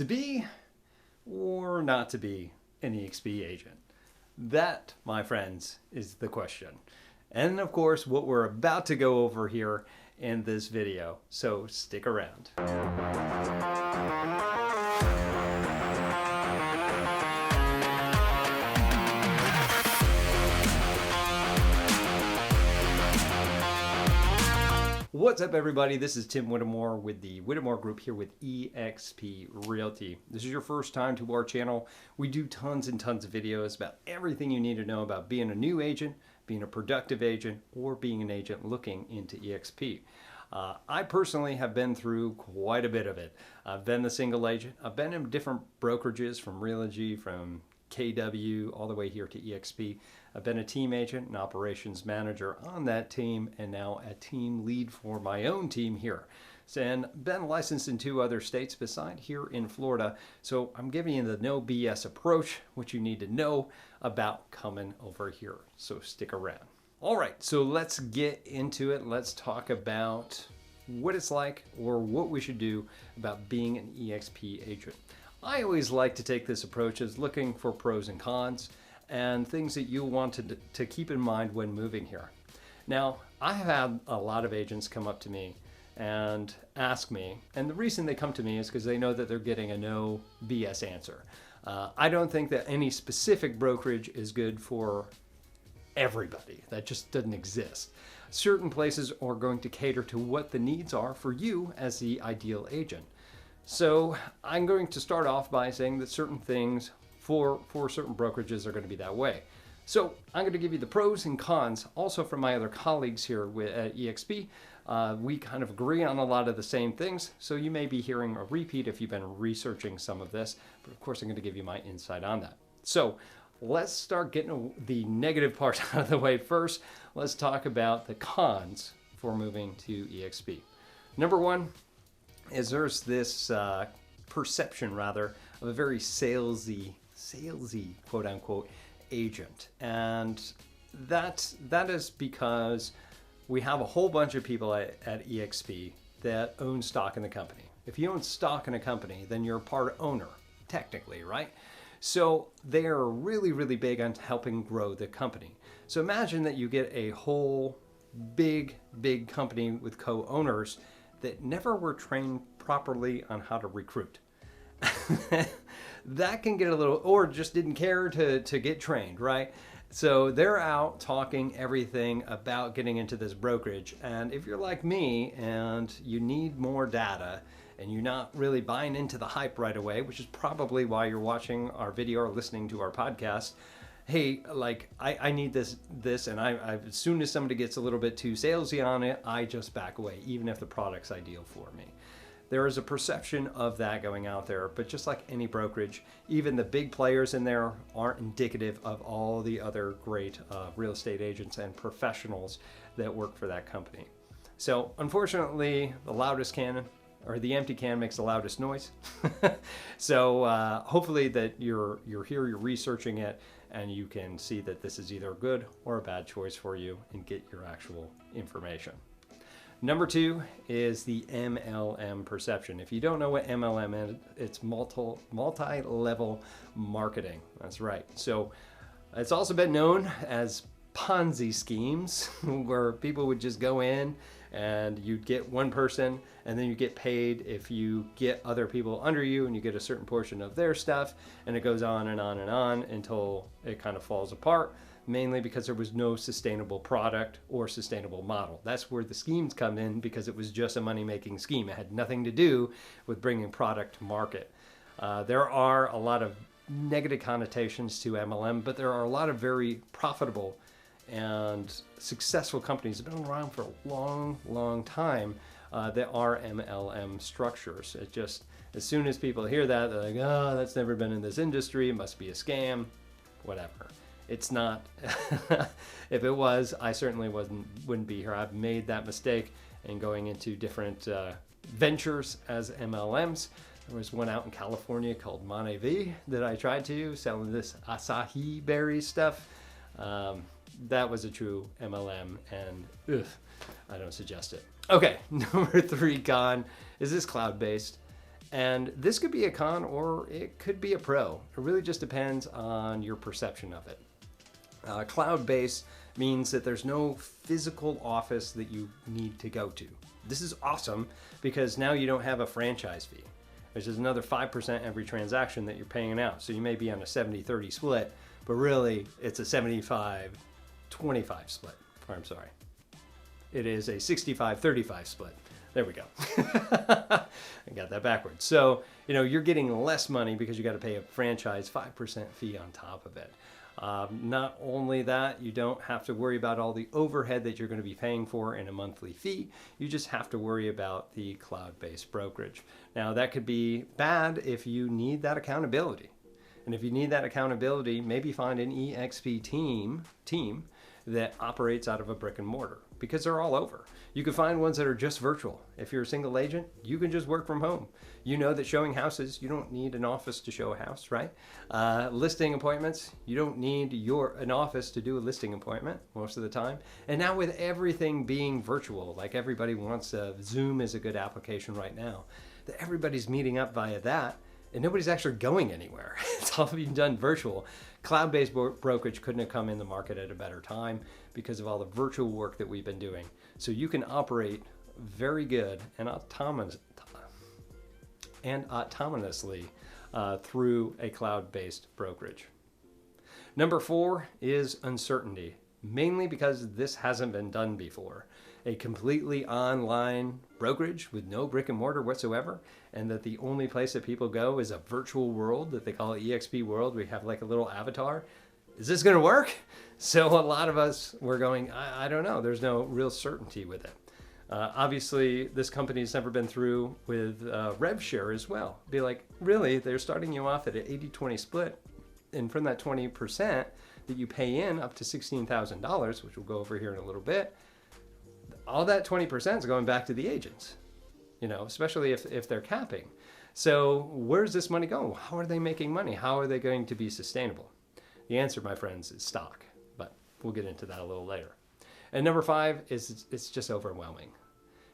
To be or not to be an eXp agent? That, my friends, is the question. And of course, what we're about to go over here in this video. So stick around. What's up, everybody? This is Tim Whittemore with the Whittemore Group here with eXp Realty. This is your first time to our channel. We do tons and tons of videos about everything you need to know about being a new agent, being a productive agent, or being an agent looking into eXp. I personally have been through quite a bit of it. I've been the single agent. I've been in different brokerages from Realty, from KW, all the way here to eXp. I've been a team agent and operations manager on that team, and now a team lead for my own team here. And been licensed in 2 other states beside here in Florida. So I'm giving you the no BS approach, what you need to know about coming over here. So stick around. All right, so let's get into it. Let's talk about what it's like or what we should do about being an eXp agent. I always like to take this approach as looking for pros and cons and things that you want to keep in mind when moving here. Now, I have had a lot of agents come up to me and ask me, and the reason they come to me is because they know that they're getting a no BS answer. I don't think that any specific brokerage is good for everybody. That just doesn't exist. Certain places are going to cater to what the needs are for you as the ideal agent. So I'm going to start off by saying that certain things for certain brokerages are going to be that way. So I'm going to give you the pros and cons also from my other colleagues here at eXp. We kind of agree on a lot of the same things, so you may be hearing a repeat if you've been researching some of this, but of course I'm going to give you my insight on that. So let's start getting the negative part out of the way first. Let's talk about the cons for moving to eXp. Number one is there's this perception, rather, of a very salesy quote unquote agent. And that is because we have a whole bunch of people at eXp that own stock in the company. If you own stock in a company, then you're a part owner, technically, right? So they're really, really big on helping grow the company. So imagine that you get a whole big company with co-owners that never were trained properly on how to recruit. That can get a little, or just didn't care to get trained, right? So they're out talking everything about getting into this brokerage. And if you're like me and you need more data and you're not really buying into the hype right away, which is probably why you're watching our video or listening to our podcast, hey, like I need this, and I as soon as somebody gets a little bit too salesy on it, I just back away, even if the product's ideal for me. There is a perception of that going out there, but just like any brokerage, even the big players in there aren't indicative of all the other great real estate agents and professionals that work for that company. So unfortunately, the loudest cannon, or the empty can, makes the loudest noise. So hopefully that you're here, you're researching it, and you can see that this is either a good or a bad choice for you and get your actual information. Number 2 is the MLM perception. If you don't know what MLM is, it's multi-level marketing. That's right. So it's also been known as Ponzi schemes, where people would just go in and you'd get one person and then you get paid if you get other people under you and you get a certain portion of their stuff, and it goes on and on and on until it kind of falls apart, mainly because there was no sustainable product or sustainable model. That's where the schemes come in, because it was just a money-making scheme. It had nothing to do with bringing product to market. There are a lot of negative connotations to MLM, but there are a lot of very profitable and successful companies that have been around for a long time that are MLM structures. It just, as soon as people hear that, they're like, oh, that's never been in this industry, it must be a scam, whatever. It's not. If it was, I certainly wouldn't be here. I've made that mistake in going into different ventures as MLMs. There was one out in California called Monte V that I tried to, selling this acai berry stuff. That was a true MLM, and I don't suggest it. Okay, number 3 con is this cloud-based. And this could be a con or it could be a pro. It really just depends on your perception of it. Cloud-based means that there's no physical office that you need to go to. This is awesome because now you don't have a franchise fee, which is another 5% every transaction that you're paying out. So you may be on a 70-30 split, but really it's a 75-25 split. Or I'm sorry. It is a 65-35 split. There we go. I got that backwards. So, you're getting less money because you got to pay a franchise 5% fee on top of it. Not only that, you don't have to worry about all the overhead that you're going to be paying for in a monthly fee. You just have to worry about the cloud-based brokerage. Now, that could be bad if you need that accountability. And if you need that accountability, maybe find an eXp team that operates out of a brick and mortar, because they're all over. You can find ones that are just virtual. If you're a single agent, you can just work from home. You know that showing houses, you don't need an office to show a house, right? Listing appointments, you don't need an office to do a listing appointment most of the time. And now with everything being virtual, like everybody wants, Zoom is a good application right now, that everybody's meeting up via that, and nobody's actually going anywhere. It's all being done virtual. Cloud-based brokerage couldn't have come in the market at a better time because of all the virtual work that we've been doing. So you can operate very good and autonomously through a cloud-based brokerage. Number 4 is uncertainty, mainly because this hasn't been done before. A completely online brokerage with no brick and mortar whatsoever, and that the only place that people go is a virtual world that they call eXp world. We have like a little avatar. Is this going to work? So a lot of us were going, I don't know. There's no real certainty with it. Obviously, this company's never been through with rev share as well. Be like, really? They're starting you off at an 80-20 split, and from that 20% that you pay in up to $16,000, which we'll go over here in a little bit, all that 20% is going back to the agents, especially if they're capping. So where's this money going? How are they making money? How are they going to be sustainable? The answer, my friends, is stock, but we'll get into that a little later. And number 5 is it's just overwhelming.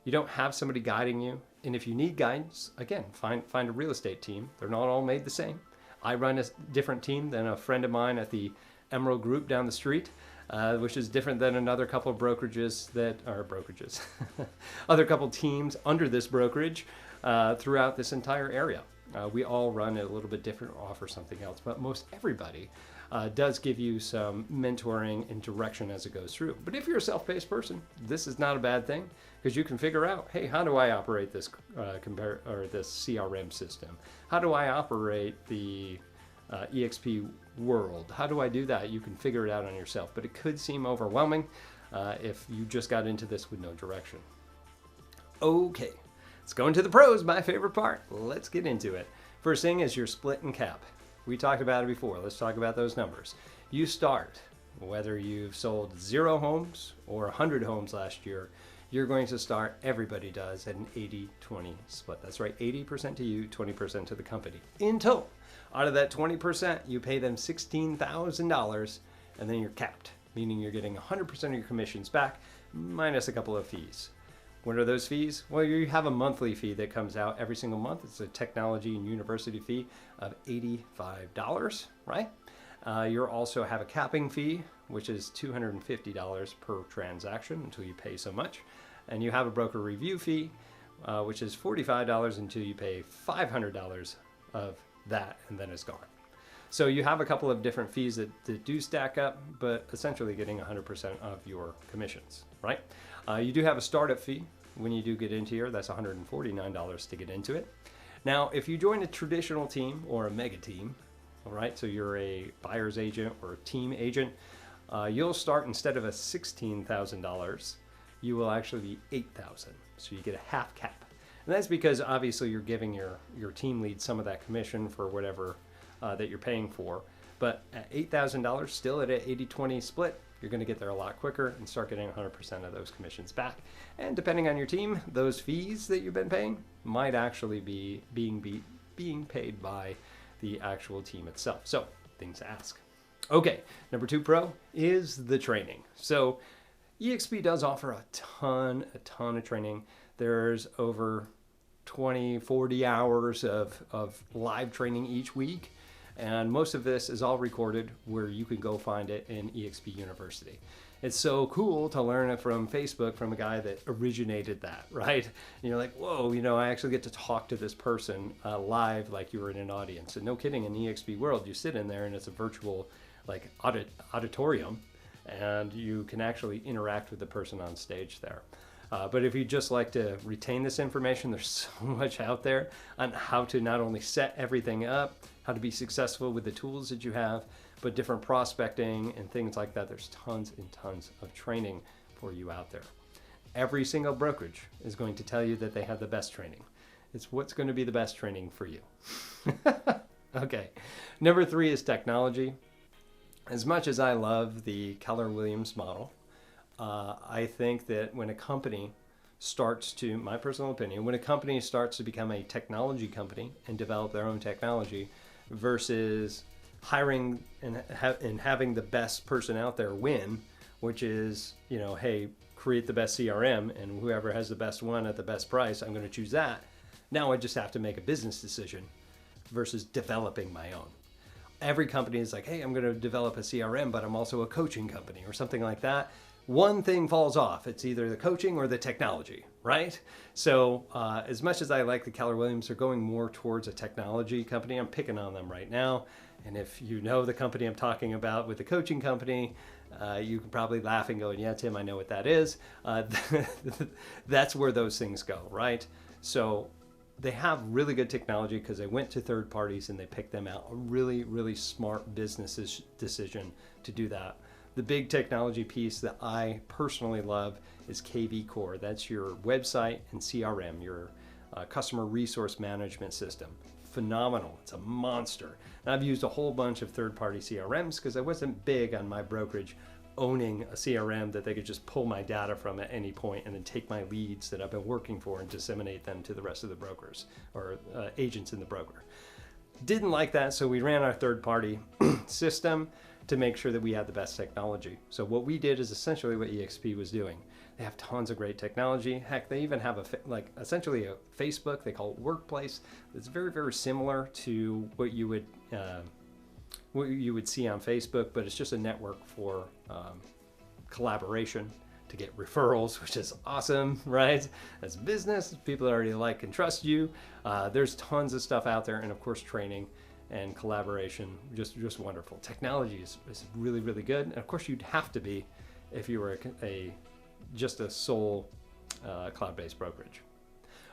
You don't have somebody guiding you. And if you need guidance, again, find a real estate team. They're not all made the same. I run a different team than a friend of mine at the Emerald Group down the street. Which is different than another couple of brokerages other couple teams under this brokerage throughout this entire area. We all run it a little bit different, offer something else, but most everybody does give you some mentoring and direction as it goes through. But if you're a self-paced person, this is not a bad thing, because you can figure out, hey, how do I operate this this CRM system? How do I operate the eXp world? How do I do that? You can figure it out on yourself, but it could seem overwhelming if you just got into this with no direction. Okay, let's go into the pros, my favorite part. Let's get into it. First thing is your split and cap. We talked about it before. Let's talk about those numbers. You start, whether you've sold 0 homes or 100 homes last year, you're going to start, everybody does, at an 80-20 split. That's right, 80% to you, 20% to the company. In total, out of that 20%, you pay them $16,000, and then you're capped, meaning you're getting 100% of your commissions back, minus a couple of fees. What are those fees? Well, you have a monthly fee that comes out every single month. It's a technology and university fee of $85, right? You'll also have a capping fee, which is $250 per transaction until you pay so much. And you have a broker review fee, which is $45 until you pay $500 of that, and then it's gone. So you have a couple of different fees that do stack up, but essentially getting 100% of your commissions, right? You do have a startup fee when you do get into here. That's $149 to get into it. Now, if you join a traditional team or a mega team, all right, so you're a buyer's agent or a team agent, you'll start, instead of a $16,000, you will actually be $8,000. So you get a half cap. And that's because obviously you're giving your team lead some of that commission for whatever that you're paying for. But at $8,000, still at an 80-20 split, you're going to get there a lot quicker and start getting 100% of those commissions back. And depending on your team, those fees that you've been paying might actually be being paid by the actual team itself. So, things to ask. Okay, number 2 pro is the training. So, eXp does offer a ton of training. There's over 20, 40 hours of live training each week. And most of this is all recorded where you can go find it in eXp University. It's so cool to learn it from Facebook from a guy that originated that, right? And you're like, whoa, I actually get to talk to this person live like you were in an audience. And no kidding, in the eXp world, you sit in there and it's a virtual like auditorium, and you can actually interact with the person on stage there. But if you just like to retain this information, there's so much out there on how to not only set everything up, how to be successful with the tools that you have, but different prospecting and things like that. There's tons and tons of training for you out there. Every single brokerage is going to tell you that they have the best training. It's what's going to be the best training for you. Okay. Number 3 is technology. As much as I love the Keller Williams model, I think that when a company starts to, my personal opinion, when a company starts to become a technology company and develop their own technology versus hiring and having the best person out there win, which is, hey, create the best CRM, and whoever has the best one at the best price, I'm going to choose that. Now I just have to make a business decision versus developing my own. Every company is like, hey, I'm going to develop a CRM, but I'm also a coaching company or something like that. One thing falls off. It's either the coaching or the technology, right? So as much as I like the Keller Williams, they're going more towards a technology company. I'm picking on them right now. And if you know the company I'm talking about with the coaching company, you can probably laugh and go, yeah, Tim, I know what that is. That's where those things go, right? So they have really good technology because they went to third parties and they picked them out. A really, really smart business decision to do that. The big technology piece that I personally love is KV Core. That's your website and CRM, your customer resource management system. Phenomenal. It's a monster. And I've used a whole bunch of third-party CRMs because I wasn't big on my brokerage owning a CRM that they could just pull my data from at any point and then take my leads that I've been working for and disseminate them to the rest of the brokers or agents in the broker. Didn't like that, so we ran our third-party system to make sure that we had the best technology. So what we did is essentially what eXp was doing. They have tons of great technology. Heck, they even have essentially a Facebook. They call it Workplace. It's very, very similar to what you would see on Facebook, but it's just a network for collaboration to get referrals, which is awesome, right? As a business, people that already like and trust you. There's tons of stuff out there, and of course, training and collaboration, just wonderful. Technology is really, really good. And of course, you'd have to be if you were just a sole cloud-based brokerage.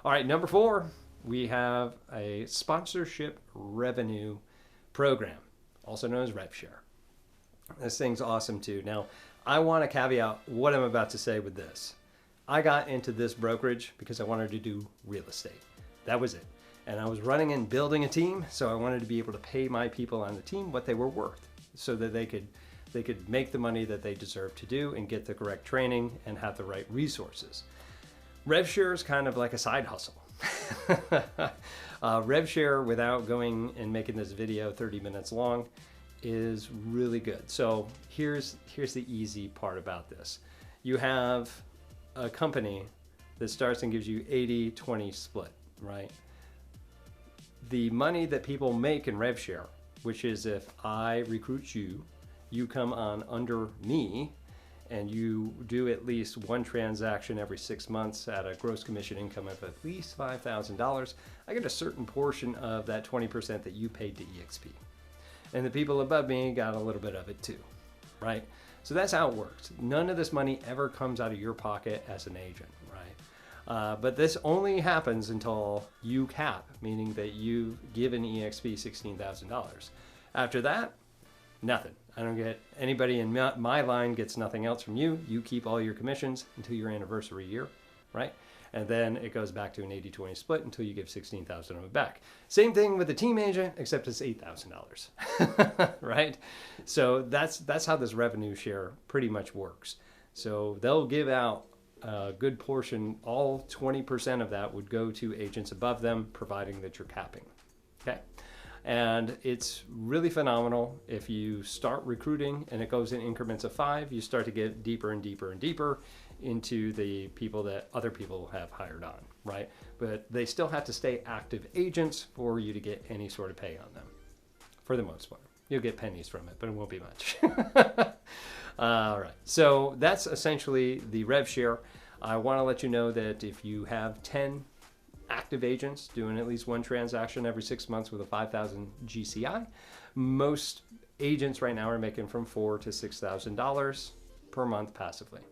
All right, number 4, we have a sponsorship revenue program, also known as RevShare. This thing's awesome too. Now, I want to caveat what I'm about to say with this. I got into this brokerage because I wanted to do real estate. That was it. And I was running and building a team, so I wanted to be able to pay my people on the team what they were worth so that they could make the money that they deserve to do and get the correct training and have the right resources. RevShare is kind of like a side hustle. RevShare, without going and making this video 30 minutes long, is really good. So here's the easy part about this. You have a company that starts and gives you 80-20 split, right? The money that people make in RevShare, which is if I recruit you, you come on under me, and you do at least one transaction every 6 months at a gross commission income of at least $5,000, I get a certain portion of that 20% that you paid to eXp. And the people above me got a little bit of it too, right? So that's how it works. None of this money ever comes out of your pocket as an agent, right? But this only happens until you cap, meaning that you give an eXp $16,000. After that, nothing. I don't get anybody in my line gets nothing else from you. You keep all your commissions until your anniversary year, right? And then it goes back to an 80-20 split until you give $16,000 of it back. Same thing with the team agent, except it's $8,000, right? So that's how this revenue share pretty much works. So they'll give out a good portion, all 20% of that would go to agents above them, providing that you're capping, okay? And it's really phenomenal. If you start recruiting and it goes in increments of 5, you start to get deeper and deeper and deeper. into the people that other people have hired on, right? But they still have to stay active agents for you to get any sort of pay on them, for the most part. You'll get pennies from it, but it won't be much. All right, so that's essentially the rev share. I want to let you know that if you have 10 active agents doing at least one transaction every 6 months with a 5,000 GCI, most agents right now are making from $4,000 to $6,000 per month passively.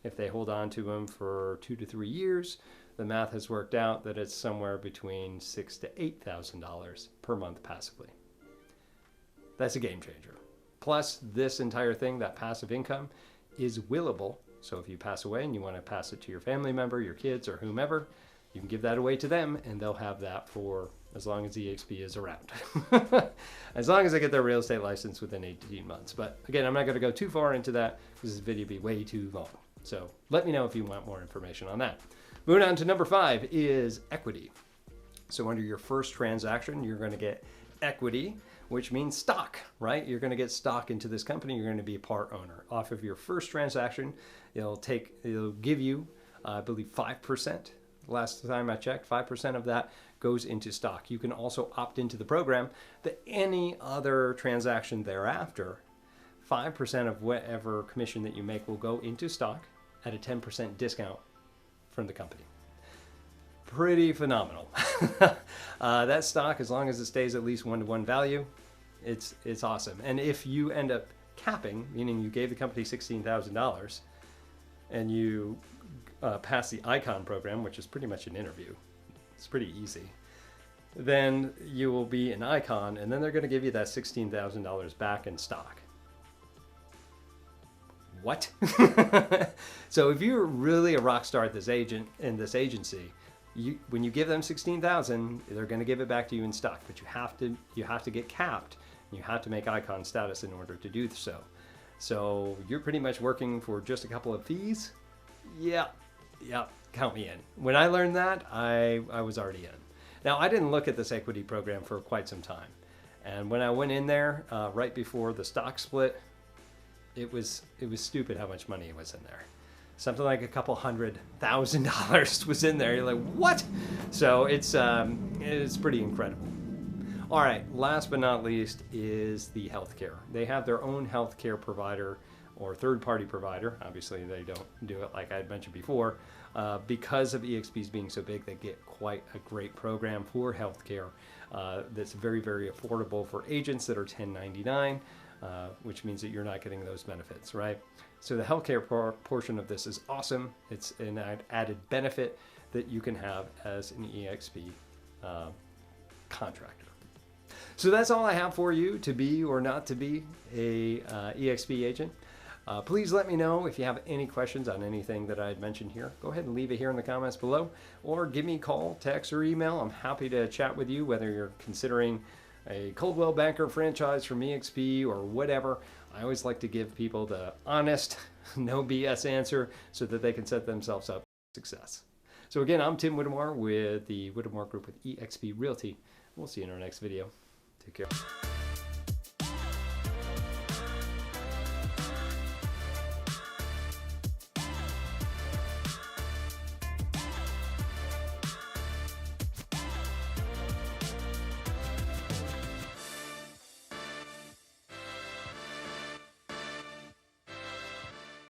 If they hold on to them for 2 to 3 years, the math has worked out that it's somewhere between $6,000 to $8,000 per month passively. That's a game changer. Plus, this entire thing, that passive income, is willable. So if you pass away and you want to pass it to your family member, your kids, or whomever, you can give that away to them, and they'll have that for as long as eXp is around. As long as they get their real estate license within 18 months. But again, I'm not going to go too far into that because this video would be way too long. So let me know if you want more information on that. Moving on to number 5 is equity. So under your first transaction, you're going to get equity, which means stock, right? You're going to get stock into this company. You're going to be a part owner. Off of your first transaction, it'll give you, I believe, 5%. Last time I checked, 5% of that goes into stock. You can also opt into the program that any other transaction thereafter, 5% of whatever commission that you make will go into stock at a 10% discount from the company. Pretty phenomenal. That stock, as long as it stays at least 1-to-1 value, it's awesome. And if you end up capping, meaning you gave the company $16,000 and you pass the icon program, which is pretty much an interview, it's pretty easy, then you will be an icon, and then they're going to give you that $16,000 back in stock. What? So if you're really a rock star at this agency, when you give them $16,000, they're going to give it back to you in stock. But you have to get capped. You have to make icon status in order to do so. So you're pretty much working for just a couple of fees. Yeah, count me in. When I learned that, I was already in. Now I didn't look at this equity program for quite some time, and when I went in there right before the stock split, it was stupid how much money was in there. Something like a couple $100,000 was in there. You're like, what? So it's pretty incredible. All right, last but not least is the healthcare. They have their own healthcare provider or third-party provider. Obviously, they don't do it like I had mentioned before. Because of eXp's being so big, they get quite a great program for healthcare that's very, very affordable for agents that are 1099. Which means that you're not getting those benefits, right? So the healthcare portion of this is awesome. It's an added benefit that you can have as an eXp contractor. So that's all I have for you to be or not to be a eXp agent. Please let me know if you have any questions on anything that I had mentioned here. Go ahead and leave it here in the comments below, or give me a call, text, or email. I'm happy to chat with you, whether you're considering a Coldwell Banker franchise from eXp or whatever. I always like to give people the honest, no BS answer so that they can set themselves up for success. So again, I'm Tim Whittemore with the Whittemore Group with eXp Realty. We'll see you in our next video. Take care.